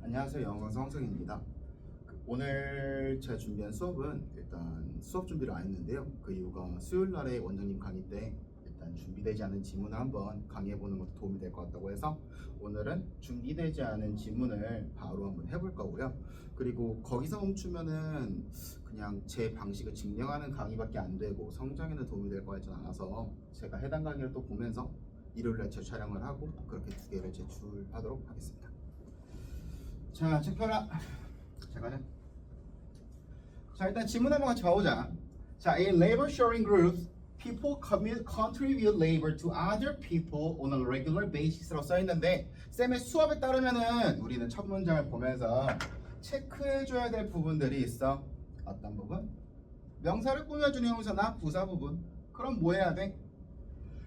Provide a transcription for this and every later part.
안녕하세요. 영어강사 황성입니다. 오늘 제가 준비한 수업은 일단 수업 준비를 안 했는데요. 그 이유가 수요일 날에 원장님 강의 때 일단 준비되지 않은 지문을 한번 강의해보는 것도 도움이 될 것 같다고 해서 오늘은 준비되지 않은 지문을 바로 한번 해볼 거고요. 그리고 거기서 멈추면은 그냥 제 방식을 증명하는 강의밖에 안 되고 성장에는 도움이 될 것 같지 않아서 제가 해당 강의를 또 보면서 일요일날 재촬영을 하고 그렇게 두 개를 제출하도록 하겠습니다. 자, 체크해라. 잠깐만. 자, 일단 지문 한번 같이 봐보자. 자, in labor sharing groups, people contribute labor to other people on a regular basis라고 써 있는데 쌤의 수업에 따르면은 우리는 첫 문장을 보면서 체크해줘야 될 부분들이 있어. 어떤 부분? 명사를 꾸며주는 형사나 부사 부분. 그럼 뭐 해야 돼?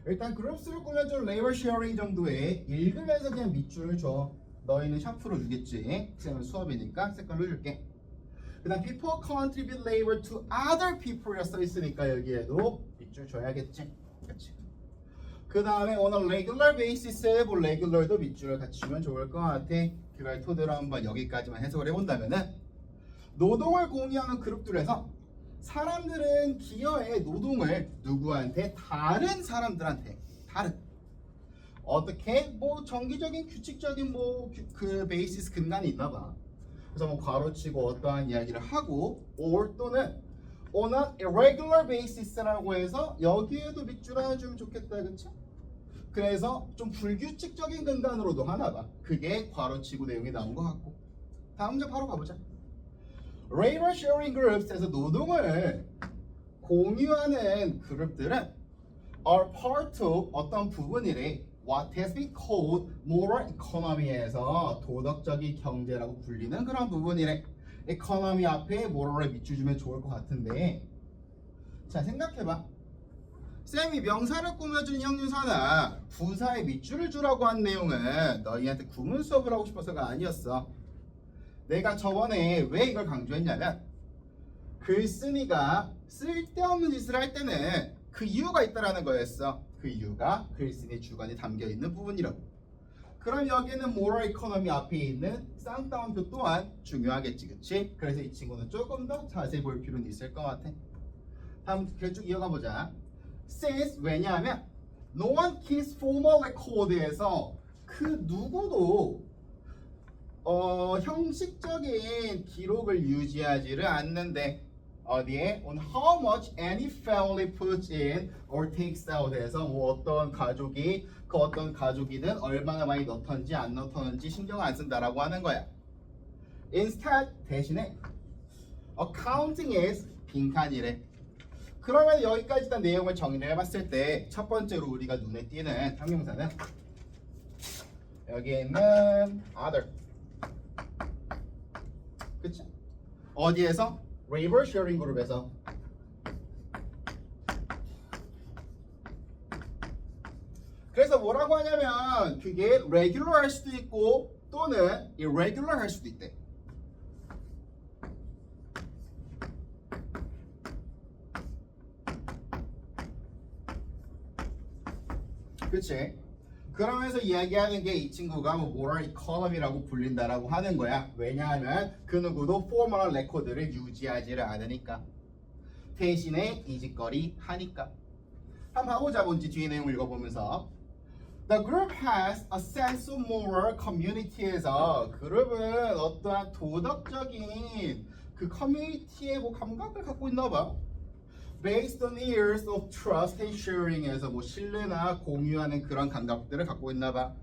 일단 그룹스를 꾸며주는 labor sharing 정도에 읽으면서 그냥 밑줄을 줘. 너희는 샤프로 주겠지. 쌤은 수업이니까 색깔로 줄게. 그 다음 people contribute labor to other people이라 써있으니까 여기에도 밑줄 줘야겠지. 그렇지. 그 다음에 on a regular basis에 regular도 밑줄을 같이 주면 좋을 것 같아. 그걸 토대로 한번 여기까지만 해석을 해본다면은 노동을 공유하는 그룹들에서 사람들은 기여의 노동을 누구한테? 다른 사람들한테. 다른. 어떻게? 뭐 정기적인 규칙적인 뭐 그 베이시스 근간이 있나봐. 그래서 뭐 괄호치고 어떠한 이야기를 하고 or 또는 on an irregular basis라고 해서 여기에도 밑줄 하나 주면 좋겠다, 그치? 그래서 좀 불규칙적인 근간으로도 하나봐. 그게 괄호치고 내용이 나온 것 같고. 다음 문제 바로 가보자. labor sharing groups에서 노동을 공유하는 그룹들은 are part of 어떤 부분이래. What has been called moral economy에서 도덕적인 경제라고 불리는 그런 부분이래. economy 앞에 moral에 밑줄 주면 좋을 것 같은데, 자 생각해봐. 쌤이 명사를 꾸며준 형용사나 부사에 밑줄을 주라고 한 내용은 너희한테 구문 수업을 하고 싶어서가 아니었어. 내가 저번에 왜 이걸 강조했냐면 글쓴이가 쓸데없는 짓을 할 때는 그 이유가 있다라는 거였어. 그 이유가 글쓴이 주관이 담겨있는 부분이라고. 그럼 여기는 moral economy 앞에 있는 쌍따옴표 또한 중요하겠지, 그치? 그래서 이 친구는 조금 더 자세히 볼 필요는 있을 것 같아. 다음 쭉 이어가 보자. Since 왜냐하면 no one keeps formal record에서 그 누구도 형식적인 기록을 유지하지를 않는데 어디에? On how much any family puts in or takes out에서 뭐 어떤 가족이 그 어떤 가족이든 얼마나 많이 넣던지 안 넣던지 신경 안 쓴다라고 하는 거야. Instead 대신에 accounting is 빈칸이래. 그러면 여기까지 일단 내용을 정리를 해봤을 때 첫 번째로 우리가 눈에 띄는 형용사는 여기에 있는 other. 그치? 어디에서? labor sharing 그룹에서. 그래서 뭐라고 하냐면 그게 regular 할 수도 있고 또는 irregular 할 수도 있대. 그치? 그러면서 이야기하는 게 이 친구가 뭐 moral economy라고 불린다라고 하는 거야. 왜냐하면 그 누구도 formal record를 유지하지를 않으니까. 대신에 이직거리 하니까. 한번 봐보자. 뭔지 뒤에 내용을 읽어보면서. The group has a sense of moral community에서 그룹은 어떠한 도덕적인 그 커뮤니티의 뭐 감각을 갖고 있나 봐. Based on years of trust and sharing에서 뭐 신뢰나 공유하는 그런 감각들을 갖고 있나 봐.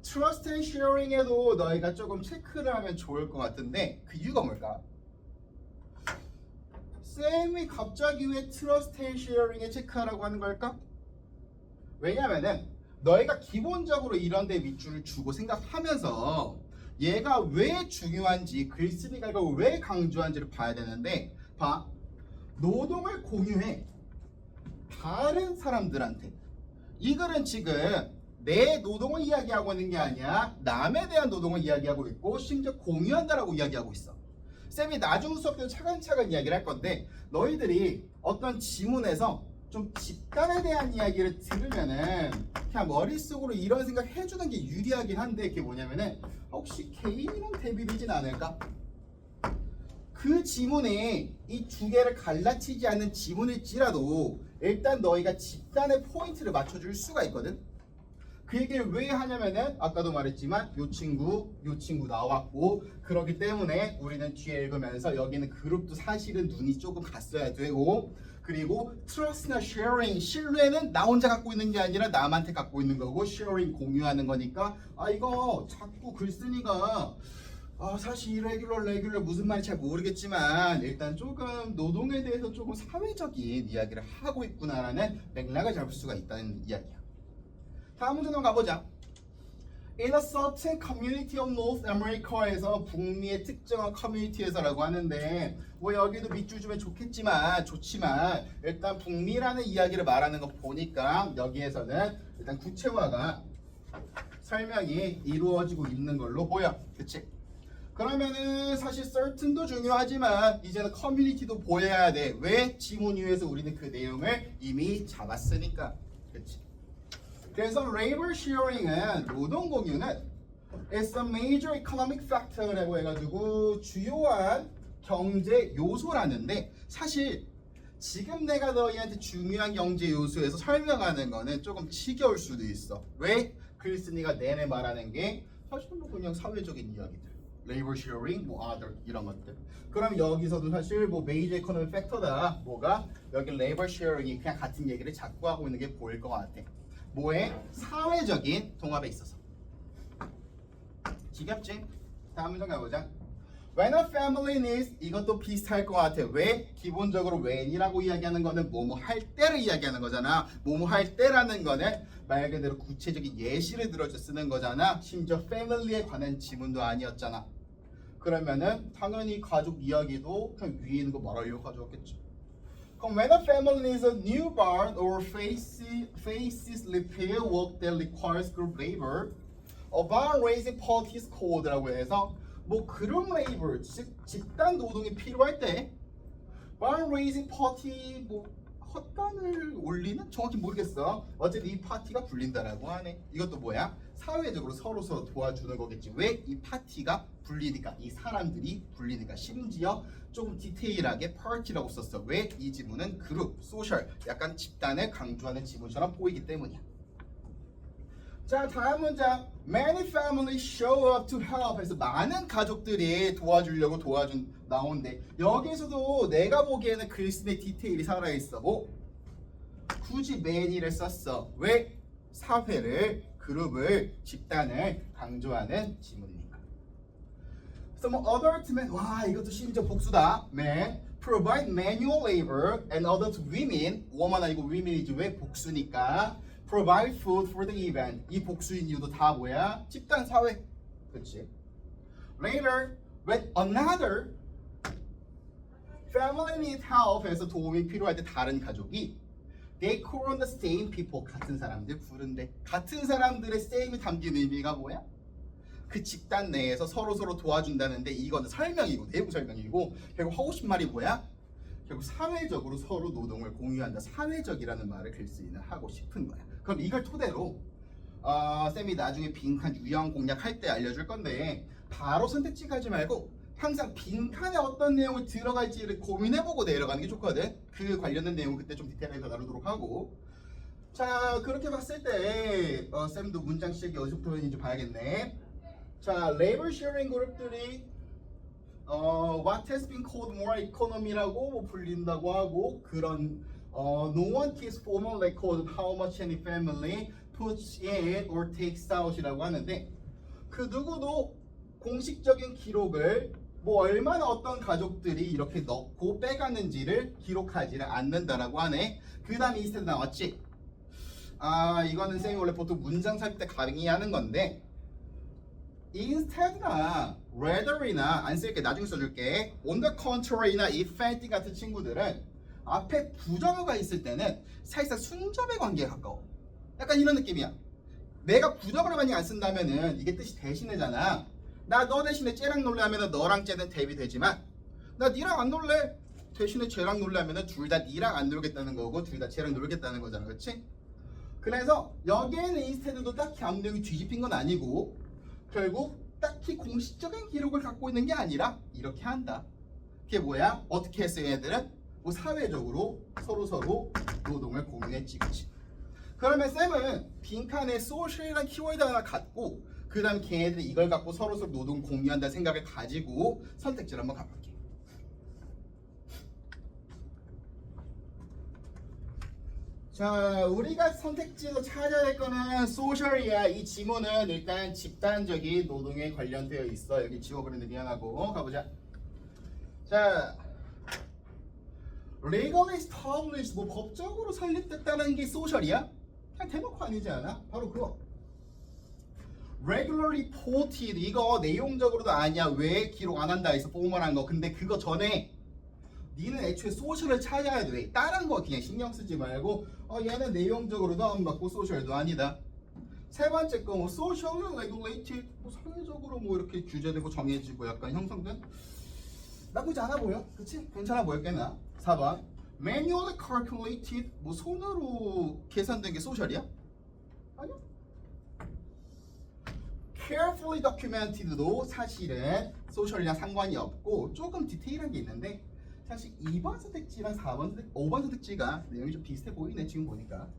Trust and sharing에도 너희가 조금 체크를 하면 좋을 것 같은데 그 이유가 뭘까? 쌤이 갑자기 왜 Trust and sharing에 체크하라고 하는 걸까? 왜냐면은 너희가 기본적으로 이런 데 밑줄을 주고 생각하면서 얘가 왜 중요한지 글쓴이가 이걸 왜 강조한지를 봐야 되는데 봐. 노동을 공유해. 다른 사람들한테. 이 글은 지금 내 노동을 이야기하고 있는 게 아니야. 남에 대한 노동을 이야기하고 있고 심지어 공유한다라고 이야기하고 있어. 쌤이 나중 수업 때 차근차근 이야기를 할 건데 너희들이 어떤 지문에서 좀 집단에 대한 이야기를 들으면은 그냥 머릿속으로 이런 생각 해주는 게 유리하긴 한데 그게 뭐냐면은 혹시 개인이랑 대비되진 않을까? 그 지문에 이 두 개를 갈라치지 않는 지문일지라도 일단 너희가 집단의 포인트를 맞춰줄 수가 있거든. 그 얘기를 왜 하냐면은 아까도 말했지만 요 친구 나왔고 그렇기 때문에 우리는 뒤에 읽으면서 여기는 그룹도 사실은 눈이 조금 갔어야 되고 그리고 트러스트나 쉐어링 신뢰는 나 혼자 갖고 있는 게 아니라 남한테 갖고 있는 거고 쉐어링 공유하는 거니까 이거 자꾸 글쓴이가 사실 레귤러 무슨 말인지 잘 모르겠지만 일단 조금 노동에 대해서 조금 사회적인 이야기를 하고 있구나라는 맥락을 잡을 수가 있다는 이야기야. 다음 문제 한번 가보자. In a certain community of North America에서 북미의 특정한 커뮤니티에서라고 하는데 뭐 여기도 밑줄 주면 좋지만 일단 북미라는 이야기를 말하는 거 보니까 여기에서는 일단 구체화가 설명이 이루어지고 있는 걸로 보여. 그치? 그러면은 사실 certain도 중요하지만 이제는 커뮤니티도 보여야 돼. 왜? 지문 위에서 우리는 그 내용을 이미 잡았으니까. 그치? 그래서 labor sharing은 노동 공유는 is a major economic factor라고 해가지고 주요한 경제 요소라는데 사실 지금 내가 너희한테 중요한 경제 요소에서 설명하는 거는 조금 지겨울 수도 있어. 왜? 글쓴이가 내내 말하는 게 사실은 뭐 그냥 사회적인 이야기들. labor sharing, 뭐 other 이런 것들. 그럼 여기서도 사실 뭐 major economic factor다. 뭐가? 여기 labor sharing이 그냥 같은 얘기를 자꾸 하고 있는 게 보일 것 같아. 뭐에? 사회적인 통합에 있어서. 지겹지? 다음 문장 가보자. When a family needs 이것도 비슷할 것 같아. 왜? 기본적으로 when이라고 이야기하는 거는 뭐뭐 할 때를 이야기하는 거잖아. 뭐뭐 할 때라는 거는 말 그대로 구체적인 예시를 들어서 쓰는 거잖아. 심지어 family에 관한 지문도 아니었잖아. 그러면은 당연히 가족 이야기도 그냥 위에 있는 거 말하려고 가져왔겠지. 그럼 when a family needs a new barn or faces repair work that requires group labor, a barn raising party is called라고 해서 뭐 그룹 레이버, 즉 집단 노동이 필요할 때 barn raising party 뭐 헛간을 올리는? 정확히 모르겠어. 어쨌든 이 파티가 불린다라고 하네. 이것도 뭐야? 사회적으로 서로 도와주는 거겠지. 왜? 이 파티가 불리니까, 이 사람들이 불리니까. 심지어 좀 디테일하게 파티라고 썼어. 왜? 이 지문은 그룹, 소셜, 약간 집단을 강조하는 지문처럼 보이기 때문이야. 자, 다음 문장. Many families show up to help 해서 많은 가족들이 도와주려고 나온대. 여기서도 내가 보기에는 글쓴이 디테일이 살아있어. 뭐? 굳이 many를 썼어. 왜? 사회를, 그룹을, 집단을 강조하는 지문이니까. 그래서 뭐 other to men, 와 이것도 심지어 복수다. men provide manual labor and other to women, woman 아니고 women이지. 왜? 복수니까. provide food for the event. 이 복수인 이유도 다 뭐야? 집단 사회. 그렇지? Later, when another family need help 해서 도움이 필요할 때 다른 가족이 they call on the same people. 같은 사람들 부른대. 같은 사람들의 same이 담긴 의미가 뭐야? 그 집단 내에서 서로 도와준다는데 이거는 설명이고 내부 설명이고 결국 하고 싶은 말이 뭐야? 결국 사회적으로 서로 노동을 공유한다. 사회적이라는 말을 글쓰기는 하고 싶은 거야. 그럼 이걸 토대로 쌤이 나중에 빈칸 유형 공략할 때 알려줄 건데 바로 선택지 가지 말고 항상 빈칸에 어떤 내용을 들어갈지를 고민해보고 내려가는 게 좋거든. 그 관련된 내용 그때 좀 디테일하게 다루도록 하고. 자, 그렇게 봤을 때 쌤도 문장 시작이 어디서부터인지 봐야겠네. 자, labor sharing 그룹들이 what has been called more economy라고 뭐 불린다고 하고 그런 no one keeps formal record of how much any family puts in or takes out이라고 하는데 그 누구도 공식적인 기록을 뭐 얼마나 어떤 가족들이 이렇게 넣고 빼가는지를 기록하지를 않는다라고 하네. 그 다음에 이 스텝 나왔지? 이거는 쌤이 원래 보통 문장 살 때 강의하는 건데 instead나 rather이나 안 쓸게 나중에 써줄게. on the contrary나 if anything 같은 친구들은 앞에 부정어가 있을 때는 사실상 순접의 관계에 가까워. 약간 이런 느낌이야. 내가 부정어를 많이 안 쓴다면은 이게 뜻이 대신해잖아. 나 너 대신에 쟤랑 놀래 하면은 너랑 쟤는 대비되지만 나 니랑 안 놀래. 대신에 쟤랑 놀려면은 둘 다 니랑 안 놀겠다는 거고 둘 다 쟤랑 놀겠다는 거잖아, 그렇지? 그래서 여기에는 인스테드도 딱히 아무 내용이 뒤집힌 건 아니고 결국 딱히 공식적인 기록을 갖고 있는 게 아니라 이렇게 한다. 그게 뭐야? 어떻게 했어요, 얘들은? 뭐 사회적으로 서로 노동을 공유했지, 그치? 그러면 쌤은 빈칸에 소셜이라는 키워드 하나 갖고 그 다음 걔네들이 이걸 갖고 서로 노동 공유한다는 생각을 가지고 선택지를 한번 가볼게. 자, 우리가 선택지에서 찾아야 될 거는 소셜이야. 이 지문은 일단 집단적인 노동에 관련되어 있어. 여기 지워버리는데 미안하고 가보자. 자, legally established, 뭐 법적으로 설립됐다는 게 소셜이야? 그냥 대놓고 아니지 않아? 바로 그거. regularly reported, 이거 내용적으로도 아니야. 왜 기록 안 한다 해서 포멀한 거. 근데 그거 전에 니는 애초에 소셜을 찾아야 돼. 다른 거 그냥 신경 쓰지 말고 얘는 내용적으로도 안 맞고 소셜도 아니다. 세 번째 거 뭐 socially regulated, 뭐 사회적으로 뭐 이렇게 규제되고 정해지고 약간 형성된, 나쁘지 않아 보여. 그치? 괜찮아 보였겠나? 4번 manually calculated, 뭐 손으로 계산된 게 소셜이야? 아니야. carefully documented도 사실은 소셜이랑 상관이 없고 조금 디테일한 게 있는데 사실 2번 선택지랑 5번 선택지가 내용이 좀 비슷해 보이네 지금 보니까.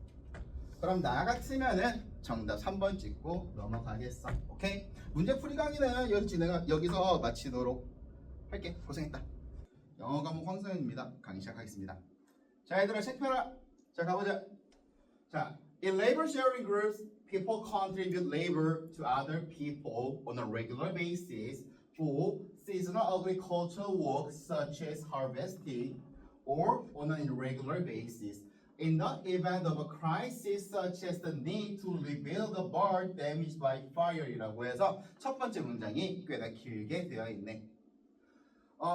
그럼 나 같으면은 정답 3번 찍고 넘어가겠어. 오케이? 문제풀이 강의는 여기서 마치도록 할게. 고생했다. 영어 과목 황성현입니다. 강의 시작하겠습니다. 자, 얘들아 책 펴라. 자, 가보자. 자, in labor sharing groups, people contribute labor to other people on a regular basis for seasonal agricultural work such as harvesting or on an irregular basis. In the event of a crisis such as the need to rebuild a barn damaged by fire이라고 해서 첫 번째 문장이 꽤나 길게 되어 있네.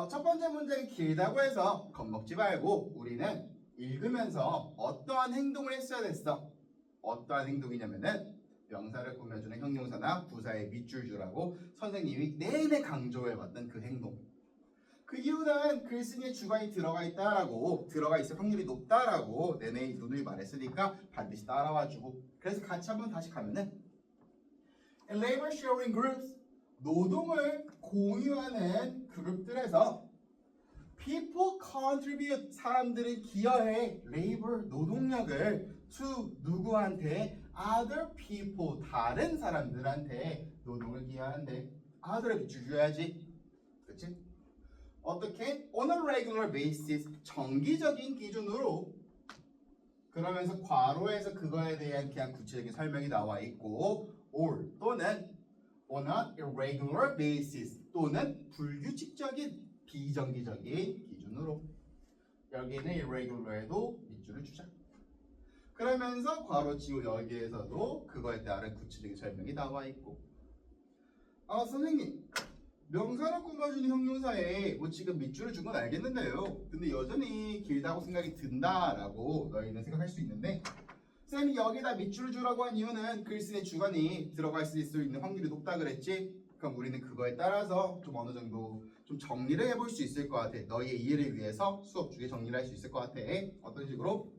첫 번째 문장이 길다고 해서 겁먹지 말고 우리는 읽으면서 어떠한 행동을 했어야 됐어. 어떠한 행동이냐면은 명사를 꾸며주는 형용사나 부사의 밑줄주라고 선생님이 내내 강조해봤던 그 행동. 그 이유는 글쓴이의 주관이 들어가 있을 확률이 높다라고 내내 누누이 말했으니까 반드시 따라와주고. 그래서 같이 한번 다시 가면은 In labor sharing groups, 노동을 공유하는 그룹들에서 people contribute, 사람들은 기여해 labor, 노동력을 to 누구한테? other people, 다른 사람들한테 노동을 기여하는데 other에 밑줄 줘야지. 그치? 어떻게? on a regular basis, 정기적인 기준으로. 그러면서 괄호에서 그거에 대한 그냥 구체적인 설명이 나와 있고 or 또는 on a irregular basis, 또는 불규칙적인 비정기적인 기준으로. 여기는 irregular에도 밑줄을 주자. 그러면서 괄호치고 여기에서도 그거에 따른 구체적인 설명이 나와 있고. 선생님, 명사를 꾸며주는 형용사에 뭐 지금 밑줄을 준 건 알겠는데요. 근데 여전히 길다고 생각이 든다라고 너희는 생각할 수 있는데 쌤이 여기다 밑줄을 주라고 한 이유는 글쓴이 주관이 들어갈 수 있는 확률이 높다 그랬지? 그럼 우리는 그거에 따라서 좀 어느 정도 좀 정리를 해볼 수 있을 것 같아. 너희의 이해를 위해서 수업 중에 정리를 할 수 있을 것 같아. 어떤 식으로?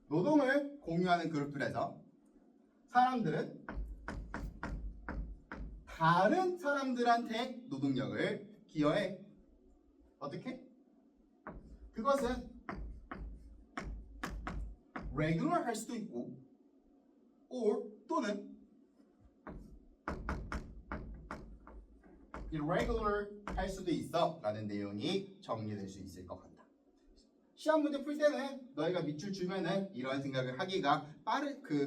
노동을 공유하는 그룹들에서 사람들은 다른 사람들한테 노동력을 기여해. 어떻게? 그것은 regular 할 수도 있고 or 또는 irregular 할 수도 있어 라는 내용이 정리될 수 있을 것 같다. 시험 문제 풀 때는 너희가 밑줄 주면은 이런 생각을 하기가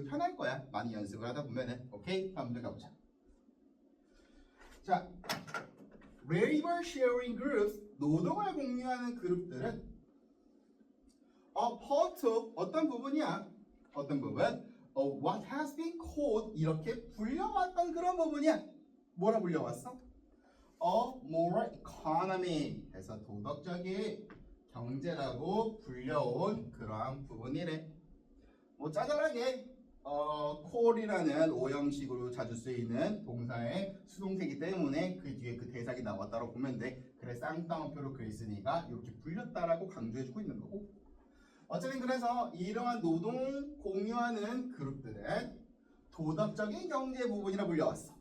편할 거야. 많이 연습을 하다 보면은. 오케이? 다음 문제 가보자. 자, labor sharing groups, 노동을 공유하는 그룹들은 part of, 어떤 부분이야? 어떤 부분? What has been called, 이렇게 불려왔던 그런 부분이야. 뭐라 불려왔어? moral economy, 해서 도덕적인 경제라고 불려온 그러한 부분이래. 뭐 짜잘하게 call이라는 오형식으로 자주 쓰이는 동사의 수동태이기 때문에 그 뒤에 그 대상이 나왔다고 보면 돼. 그래 쌍따옴표로 그랬으니까 이렇게 불렸다라고 강조해주고 있는 거고. 어쨌든 그래서 이러한 노동 공유하는 그룹들은 도덕적인 경제 부분이라 불려왔어.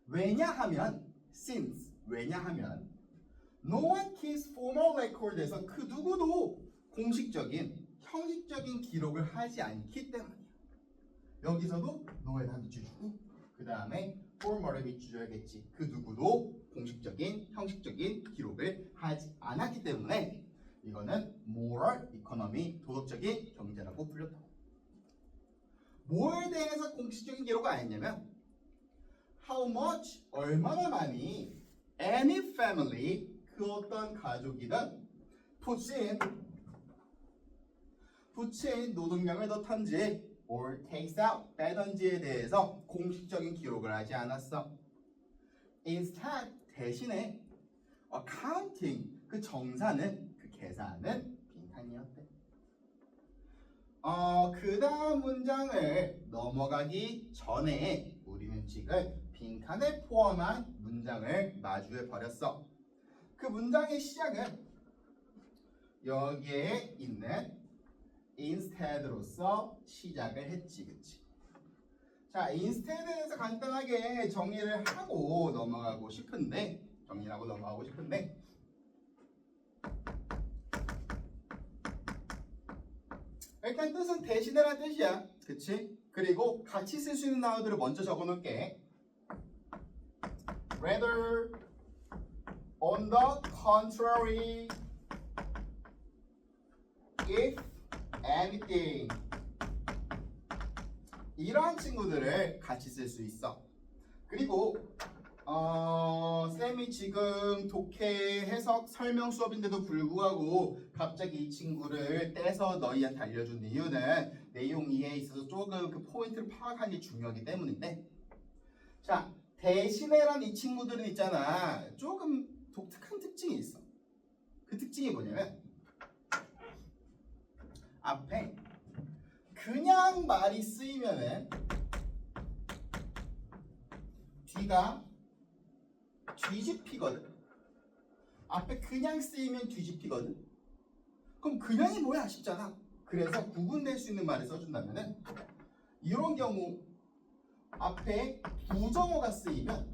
왜냐하면 since 왜냐하면 no one keeps formal record에서 그 누구도 공식적인 형식적인 기록을 하지 않기 때문이야. 여기서도 no에다 밑줄 주고 그 다음에 formal에 밑줄 줘야겠지. 그 누구도 공식적인 형식적인 기록을 하지 않았기 때문에 이거는 moral economy 도덕적인 경제라고 불렸다고. 뭐에 대해서 공식적인 기록을 안 했냐면 how much 얼마나 많이 any family 그 어떤 가족이든 puts in 노동량을 넣던지 or takes out 빼던지에 대해서 공식적인 기록을 하지 않았어. Instead 대신에 accounting 그 정사는 그 계산은 빈칸이었대. 그 다음 문장을 넘어가기 전에 우리는 지금 빈칸에 포함한 문장을 마주해 버렸어. 그 문장의 시작은 여기에 있는 instead로서 시작을 했지, 그치? 자, instead에 대해서 간단하게 정리를 하고 넘어가고 싶은데 일단 뜻은 대신해란 뜻이야, 그치? 그리고 같이 쓸 수 있는 단어들을 먼저 적어놓을게. Rather, on the contrary, if anything. 이러한 친구들을 같이 쓸 수 있어. 그리고 쌤이 지금 독해 해석 설명 수업인데도 불구하고 갑자기 이 친구를 떼서 너희한테 알려준 이유는 내용 이해에 있어서 조금 그 포인트를 파악하는 게 중요하기 때문인데, 자, 대신에란 이 친구들은 있잖아, 조금 독특한 특징이 있어. 그 특징이 뭐냐면 앞에 그냥 말이 쓰이면은 뒤가 뒤집히거든. 앞에 그냥 쓰이면 뒤집히거든. 그럼 그냥이 뭐야 싶잖아. 그래서 구분될 수 있는 말을 써준다면은 이런 경우 앞에 부정어가 쓰이면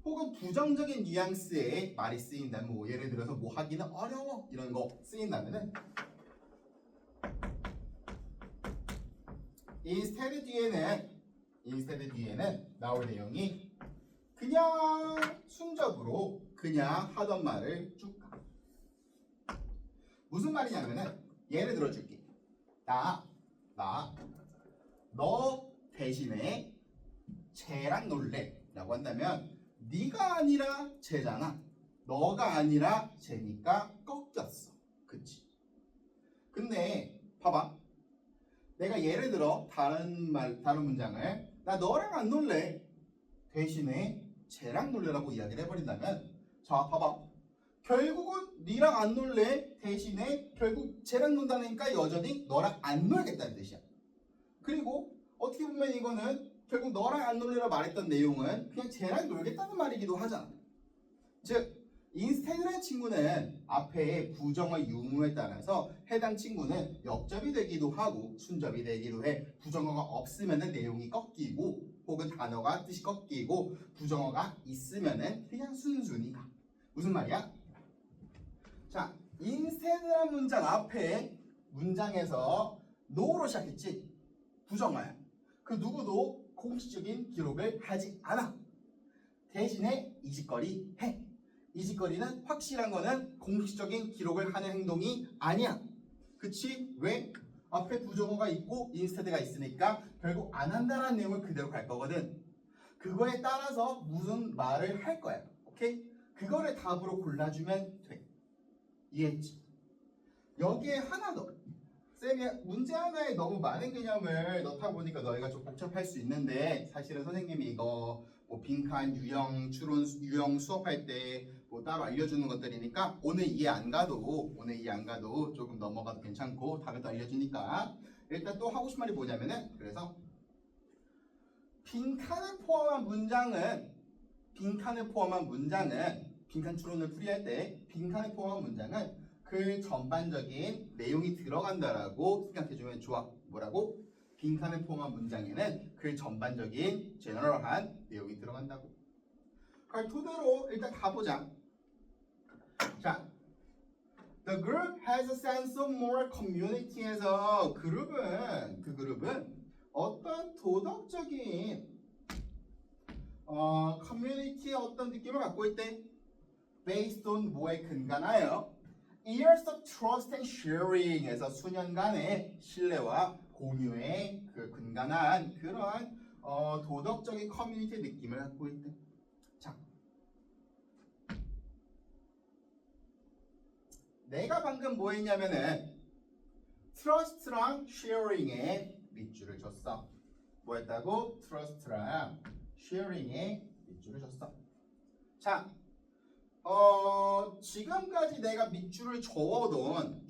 혹은 부정적인 뉘앙스의 말이 쓰인다면 뭐 예를 들어서 뭐 하기는 어려워 이런 거 쓰인다면은 instead 뒤에는 나올 내용이 그냥 순접으로 그냥 하던 말을 쭉 가. 무슨 말이냐면은 예를 들어줄게. 너 대신에 쟤랑 놀래 라고 한다면 네가 아니라 쟤잖아. 너가 아니라 쟤니까 꺾였어. 그치? 근데 봐봐. 내가 예를 들어 다른 문장을 나 너랑 안 놀래 대신에 쟤랑 놀래라고 이야기를 해버린다면, 자 봐봐, 결국은 네랑 안 놀래 대신에 결국 쟤랑 논다니까 여전히 너랑 안 놀겠다는 뜻이야. 그리고 어떻게 보면 이거는 결국 너랑 안 놀래라 말했던 내용은 그냥 쟤랑 놀겠다는 말이기도 하잖아. 즉 instead라는 친구는 앞에 부정어 유무에 따라서 해당 친구는 역접이 되기도 하고 순접이 되기도 해. 부정어가 없으면 내용이 꺾이고 혹은 단어가 뜻이 꺾이고, 부정어가 있으면 그냥 순순히 가. 무슨 말이야? 자, instead라는 문장 앞에 문장에서 no로 시작했지. 부정어야. 그 누구도 공식적인 기록을 하지 않아. 대신에 이 짓거리 해. 이 짓거리는 확실한 거는 공식적인 기록을 하는 행동이 아니야. 그치? 왜? 앞에 부정어가 있고 instead가 있으니까 결국 안 한다는 내용을 그대로 갈 거거든. 그거에 따라서 무슨 말을 할 거야. 오케이? 그거를 답으로 골라주면 돼. 이해했지? 여기에 하나 더. 쌤이 문제 하나에 너무 많은 개념을 넣다 보니까 너희가 좀 복잡할 수 있는데, 사실은 선생님이 이거 뭐 빈칸, 유형, 추론, 유형 수업할 때 뭐 따로 알려주는 것들이니까 오늘 이해 안 가도 조금 넘어가도 괜찮고 다음에 또 알려주니까 일단 또 하고 싶은 말이 뭐냐면은 그래서 빈칸을 포함한 문장은 빈칸 추론을 풀이할 때 빈칸을 포함한 문장은 그 전반적인 내용이 들어간다라고 생각해주면 좋아. 뭐라고? 빈칸을 포함한 문장에는 그 전반적인 제너럴한 내용이 들어간다고. 그걸 토대로 일단 가보자. 자, The group has a sense of moral community에서 그 그룹은 어떤 도덕적인 커뮤니티의 어떤 느낌을 갖고 있대. Based on 뭐에 근간하여 Years of trust and sharing에서 수년간의 신뢰와 공유에 그 근간한 그런 도덕적인 커뮤니티 느낌을 갖고 있대. 자, 내가 방금 뭐 했냐면은 트러스트랑 쉐어링에 밑줄을 줬어. 뭐 했다고? 트러스트랑 쉐어링에 밑줄을 줬어. 자, 지금까지 내가 밑줄을 저어오던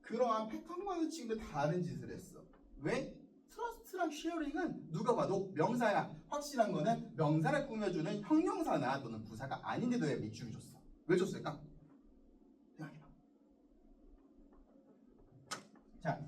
그러한 패턴과는 지금 다른 짓을 했어. 왜? 트러스트랑 쉐어링은 누가 봐도 명사야. 확실한 거는 명사를 꾸며주는 형용사나 또는 부사가 아닌데도 왜 밑줄을 줬어? 왜 줬을까? 생각해봐. 자,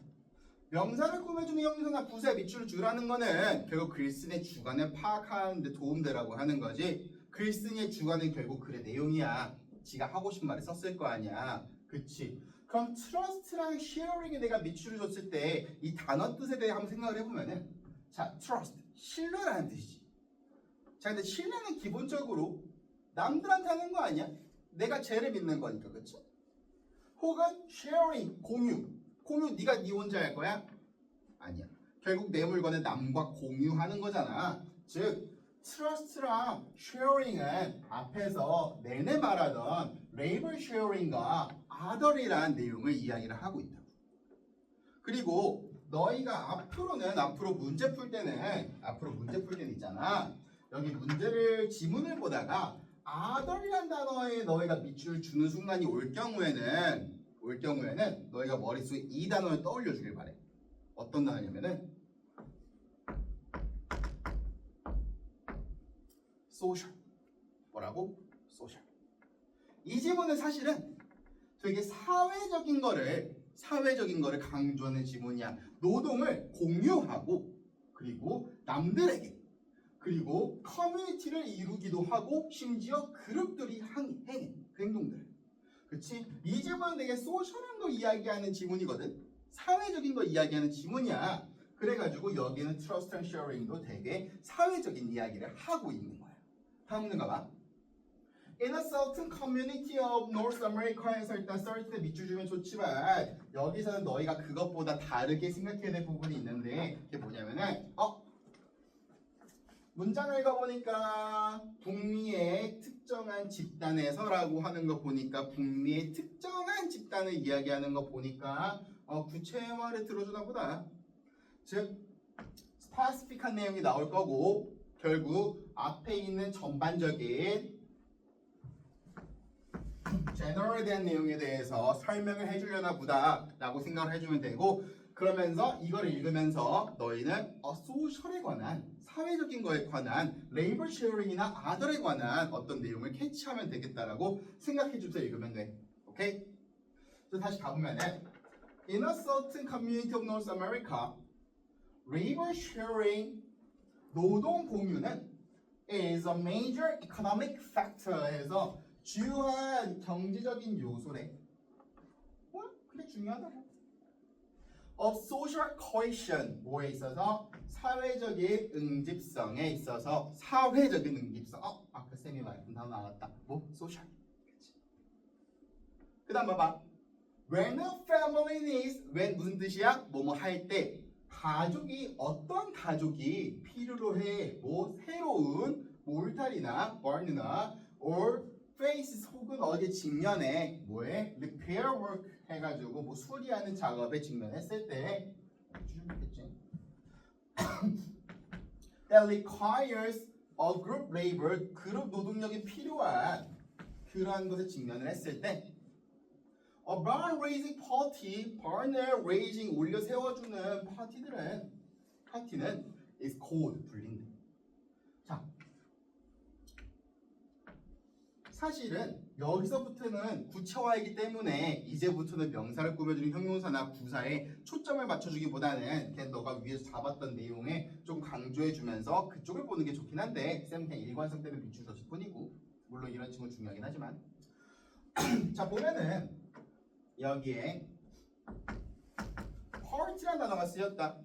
명사를 꾸며주는 형용사나 부사에 밑줄을 주라는 거는 결국 글쓴이의 주관을 파악하는 데 도움되라고 하는 거지. 글쓴이의 주관은 결국 글의 내용이야. 지가 하고 싶은 말을 썼을 거 아니야. 그치? 그럼 trust랑 sharing에 내가 밑줄을 줬을 때 이 단어 뜻에 대해 한번 생각을 해보면은 자, trust, 신뢰라는 뜻이지. 자, 근데 신뢰는 기본적으로 남들한테 하는 거 아니야? 내가 쟤를 믿는 거니까, 그치? 혹은 sharing, 공유 네가 네 혼자 할 거야? 아니야. 결국 내 물건을 남과 공유하는 거잖아. 즉 트러스트랑 쉐어링은 앞에서 내내 말하던 레이블 쉐어링과 아더리라는 내용을 이야기를 하고 있다. 그리고 너희가 앞으로 문제 풀 때는 있잖아. 여기 문제를 지문을 보다가 아더리라는 단어에 너희가 밑줄을 주는 순간이 올 경우에는 너희가 머릿속에 이 단어를 떠올려 주길 바래. 어떤 단어냐면은 소셜. 뭐라고? 소셜. 이 지문은 사실은 되게 사회적인 거를 강조하는 지문이야. 노동을 공유하고 그리고 남들에게 그리고 커뮤니티를 이루기도 하고 심지어 그룹들이 해 그 행동들. 그치? 이 지문은 되게 소셜한 거 이야기하는 지문이거든. 사회적인 거 이야기하는 지문이야. 그래가지고 여기는 트러스트 앤 쉐어링도 되게 사회적인 이야기를 하고 있는 거야. 다음 문제 가봐. In a certain community of North America에서 일단 certain 밑줄 주면 좋지만 여기서는 너희가 그것보다 다르게 생각해야 될 부분이 있는데 그게 뭐냐면은 문장을 읽어보니까 북미의 특정한 집단에서라고 하는 거 보니까 북미의 특정한 집단을 이야기하는 거 보니까 구체화를 들어주나 보다. 즉 스파시픽한 내용이 나올 거고 결국 앞에 있는 전반적인 제너럴에 대한 내용에 대해서 설명을 해주려나 보다 라고 생각을 해주면 되고 그러면서 이걸 읽으면서 너희는 소셜에 관한 사회적인 거에 관한 레이블 쉐어링이나 아더에 관한 어떤 내용을 캐치하면 되겠다라고 생각해주면서 읽으면 돼. 오케이? 그래서 다시 가보면은 In a certain community of North America, labor sharing 노동 공유는 is a major economic factor 해서 주요한 경제적인 요소래. 그게 중요하다고. Of social cohesion 뭐에 있어서 사회적인 응집성에 있어서 사회적인 응집성. 아까 쌤이 말했던 단어 나왔다. 뭐? social. 그 다음 봐봐. When a family needs when 무슨 뜻이야? 뭐뭐 할 때 가족이 어떤 가족이 필요로 해. 뭐 새로운 몰탈이나 버는나 or face 혹은 어디 직면에 뭐에 repair work 해가지고 뭐 수리하는 작업에 직면했을 때 주겠지. That requires a group labor 그룹 노동력이 필요한 그러한 것에 직면을 했을 때 A barn raising party, barn을 raising 올려 세워주는 파티는 is called 불린대. 자, 사실은 여기서부터는 구체화이기 때문에 이제부터는 명사를 꾸며주는 형용사나 부사에 초점을 맞춰주기보다는 그냥 너가 위에서 잡았던 내용에 좀 강조해주면서 그쪽을 보는 게 좋긴 한데 쌤은 그냥 일관성 때문에 비추셨을 뿐이고 물론 이런 친구 중요하긴 하지만 자 보면은 여기에 party라는 단어가 쓰였다.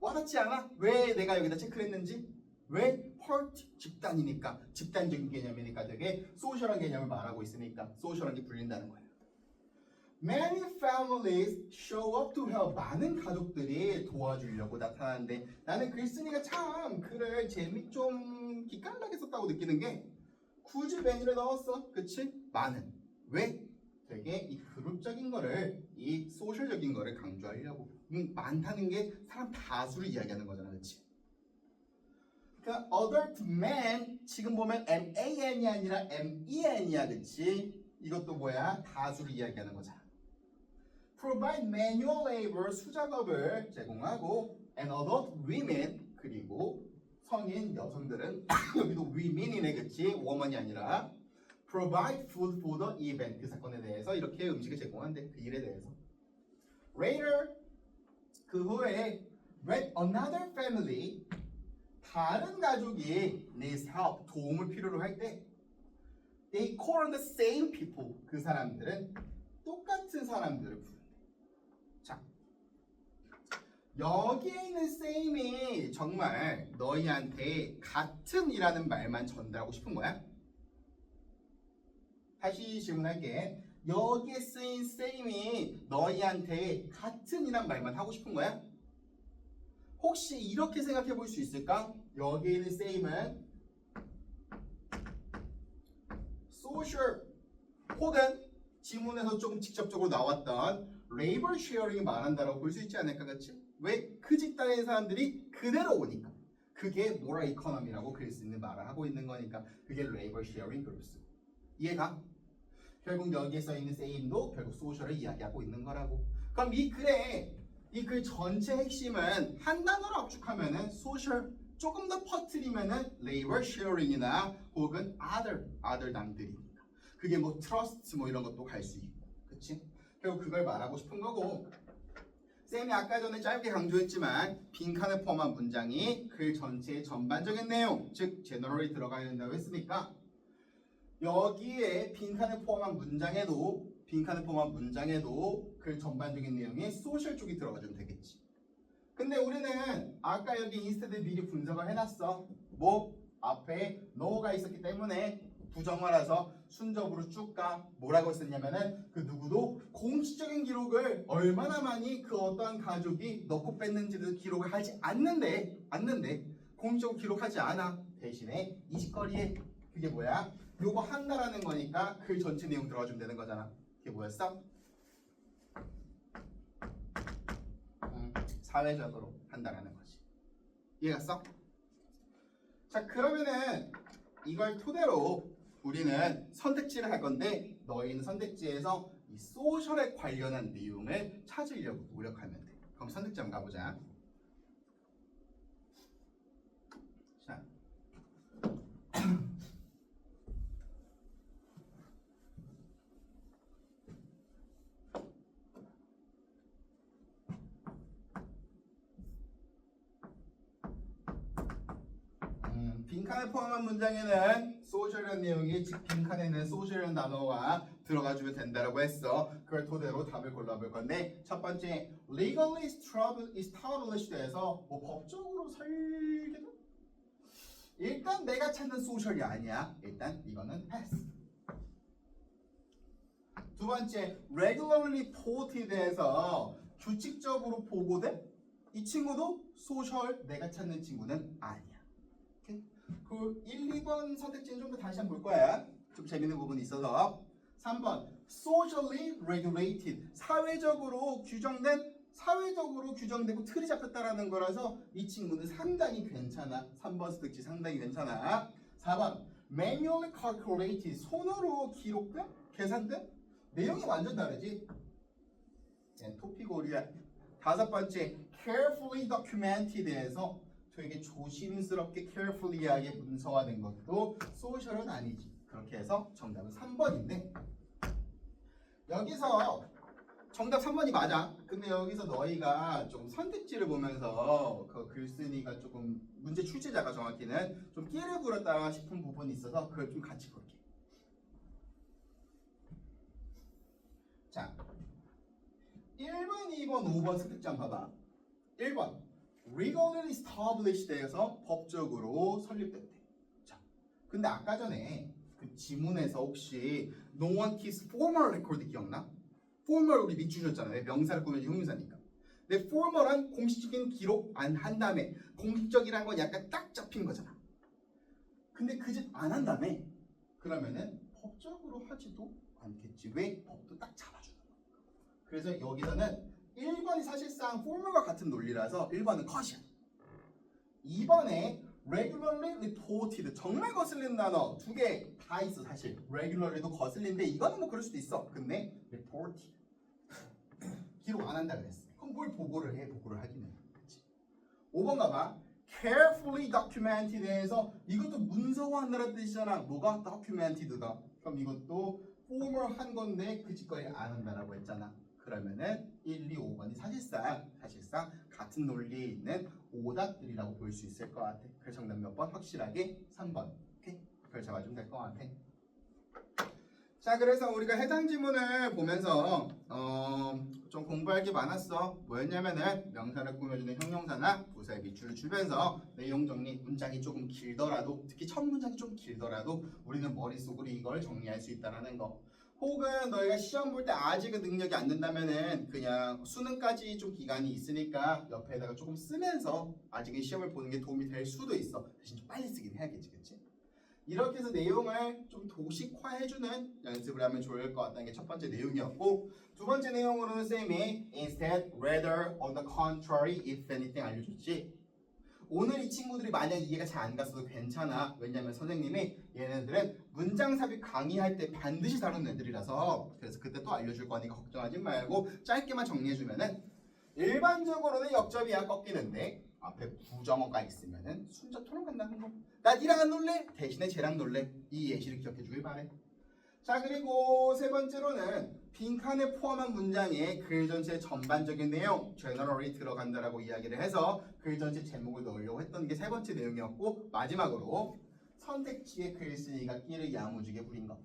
와닿지 않아? 왜 내가 여기다 체크를 했는지? 왜? party 집단이니까 집단적인 개념이니까 되게 소셜한 개념을 말하고 있으니까 소셜한 게 불린다는 거예요. Many families show up to help. 많은 가족들이 도와주려고 나타나는데 나는 글쓴이가 참 글을 좀 기깔나게 썼다고 느끼는 게 굳이 many를 넣었어. 그치? 많은. 왜? 되게 이 그룹적인 거를 이 소셜적인 거를 강조하려고 많다는 게 사람 다수를 이야기하는 거잖아. 그치? 그러니까 adult man 지금 보면 man이 아니라 men이야. 그치? 이것도 뭐야? 다수를 이야기하는 거잖아. provide manual labor 수작업을 제공하고 and adult women 그리고 성인 여성들은 여기도 women이네. 그치? woman이 아니라 provide food for the event 그 사건에 대해서 이렇게 음식을 제공한대. 그 일에 대해서. Later 그 후에 when another family 다른 가족이 needs help 도움을 필요로 할 때 they call on the same people 그 사람들은 똑같은 사람들을 부른대. 자 여기에 있는 same이 정말 너희한테 같은이라는 말만 전달하고 싶은 거야? 다시 질문할게. 여기에 쓰인 same이 너희한테 같은이란 말만 하고 싶은 거야? 혹시 이렇게 생각해 볼 수 있을까? 여기에 있는 same은 social 혹은 지문에서 조금 직접적으로 나왔던 labor sharing이 말한다라고 볼 수 있지 않을까? 그치? 왜? 그 집단의 사람들이 그대로 오니까. 그게 moral economy라고 그릴 수 있는 말을 하고 있는 거니까 그게 labor sharing groups. 이해가? 결국 여기에 써있는 same도 결국 소셜을 이야기하고 있는 거라고. 그럼 이 글 전체 핵심은 한 단어로 압축하면은 social 조금 더 퍼뜨리면은 labor sharing이나 혹은 other 남들이니까 그게 뭐 trust 뭐 이런 것도 갈 수 있고 그치? 결국 그걸 말하고 싶은 거고 쌤이 아까 전에 짧게 강조했지만 빈칸을 포함한 문장이 글 전체의 전반적인 내용 즉 general이 들어가야 된다고 했으니까 여기에 빈칸을 포함한 문장에도 그 전반적인 내용에 소셜 쪽이 들어가주면 되겠지. 근데 우리는 아까 여기 인스테드 미리 분석을 해놨어. 뭐 앞에 no가 있었기 때문에 부정어라서 순접으로 쭉 가. 뭐라고 썼냐면은 그 누구도 공식적인 기록을 얼마나 많이 그 어떠한 가족이 넣고 뺐는지도 기록을 하지 않는데 공식적으로 기록하지 않아. 대신에 이 짓거리에 그게 뭐야? 요거 한다라는 거니까 글 전체 내용 들어가주면 되는 거잖아. 그게 뭐였어? 사회적으로 한다라는 거지. 이해갔어? 자 그러면은 이걸 토대로 우리는 선택지를 할 건데 너희는 선택지에서 이 소셜에 관련한 내용을 찾으려고 노력하면 돼. 그럼 선택지 한번 가보자. 자 빈칸을 포함한 문장에는 소셜이라는 내용이 즉 빈칸에는 소셜이라는 단어가 들어가주면 된다라고 했어. 그걸 토대로 답을 골라볼 건데 첫 번째 legally established 돼서 뭐 법적으로 설계도? 일단 내가 찾는 소셜이 아니야. 일단 이거는 패스. 두 번째 regularly reported 돼서 규칙적으로 보고돼? 이 친구도 소셜 내가 찾는 친구는 아니야. 그 1, 2번 선택지는 좀 더 다시 한번 볼 거야. 좀 재밌는 부분이 있어서. 3번 socially regulated 사회적으로 규정되고 틀이 잡혔다라는 거라서 이 친구는 상당히 괜찮아. 3번 선택지 상당히 괜찮아. 4번 manually calculated 손으로 기록된 계산된 내용이 완전 다르지. 토픽 오리아. 다섯 번째, carefully documented에서 되게 조심스럽게 carefully하게 문서화된 것도 소셜은 아니지. 그렇게 해서 정답은 3번인데 여기서 정답 3번이 맞아. 근데 여기서 너희가 좀 선택지를 보면서 그 글쓴이가 조금 문제 출제자가 정확히는 좀 끼를 부렸다 싶은 부분이 있어서 그걸 좀 같이 볼게. 자, 1번, 2번, 5번 선택장 봐봐. 1번 legally established에서 법적으로 설립됐대. 자, 근데 아까 전에 그 지문에서 혹시 no one keeps formal record 기억나? formal 우리 밑줄 줬잖아요. 명사를 꾸면 형용사니까. 근데 formal한 공식적인 기록 안 한 다음에 공식적이란 건 약간 딱 잡힌 거잖아. 근데 그 짓 안 한다며? 그러면은 법적으로 하지도 않겠지. 왜? 법도 딱 잡아주는 거야. 그래서 여기서는 1번이 사실상 formal과 같은 논리라서 1번은 컷이야. 2번에 regularly reported 정말 거슬리는 단어 두 개 다 있어 사실. regularly도 거슬리는데 이거는 뭐 그럴 수도 있어. 근데 reported 기록 안 한다 그랬어. 그럼 뭘 보고를 해? 보고를 하기는. 그치? 5번 가봐. carefully documented에서 이것도 문서화한다는 뜻이잖아. 뭐가? documented가. 그럼 이것도 formal한 건데 그 짓거리 안 한다라고 했잖아. 그러면은 1, 2, 5번이 사실상 같은 논리에 있는 오답들이라고 볼 수 있을 것 같아. 그래서 정답 몇 번? 확실하게 3번. 오케이? 그걸 잡아주면 될 것 같아. 자, 그래서 우리가 해당 지문을 보면서 좀 공부할 게 많았어. 뭐였냐면은 명사를 꾸며주는 형용사나 부사의 밑줄을 주면서 내용 정리, 문장이 조금 길더라도 특히 첫 문장이 좀 길더라도 우리는 머릿속으로 이걸 정리할 수 있다는 거. 혹은 너희가 시험 볼 때 아직은 능력이 안 된다면은 그냥 수능까지 좀 기간이 있으니까 옆에다가 조금 쓰면서 아직은 시험을 보는 게 도움이 될 수도 있어. 대신 좀 빨리 쓰긴 해야겠지, 그치? 이렇게 해서 내용을 좀 도식화해주는 연습을 하면 좋을 것 같다는 게 첫 번째 내용이었고, 두 번째 내용으로는 쌤이 instead, rather, on the contrary, if anything 알려줬지. 오늘 이 친구들이 만약 이해가 잘 안 갔어도 괜찮아. 왜냐면 선생님이 얘네들은 문장 삽입 강의할 때 반드시 다루는 애들이라서 그래서 그때 또 알려줄 거니까 걱정하지 말고 짧게만 정리해주면은 일반적으로는 역접이야 꺾이는데 앞에 부정어가 있으면은 순서 토론 간다는 거. 나 니랑 안 놀래? 대신에 쟤랑 놀래. 이 예시를 기억해 주길 바래. 자, 그리고 세 번째로는 빈칸에 포함한 문장에 글 전체 전반적인 내용 generally 들어간다라고 이야기를 해서 글 전체 제목을 넣으려고 했던 게 세 번째 내용이었고, 마지막으로 선택지의 글쓴이가 끼를 야무지게 부린 거.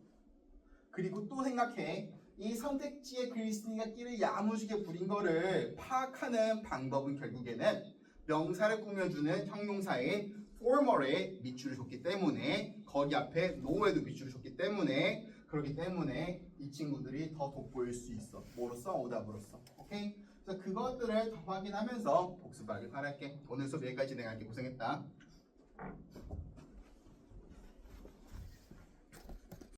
그리고 또 생각해. 이 선택지의 글쓴이가 끼를 야무지게 부린 거를 파악하는 방법은 결국에는 명사를 꾸며주는 형용사의 formal에 밑줄을 줬기 때문에 거기 앞에 no에도 밑줄을 줬기 때문에 그렇기 때문에 이 친구들이 더 돋보일 수 있어. 뭐로써? 오답으로써. 오케이? 그래서 그것들을 더 확인하면서 복습하길 바랄게. 오늘 수업 여기까지 진행할게. 고생했다.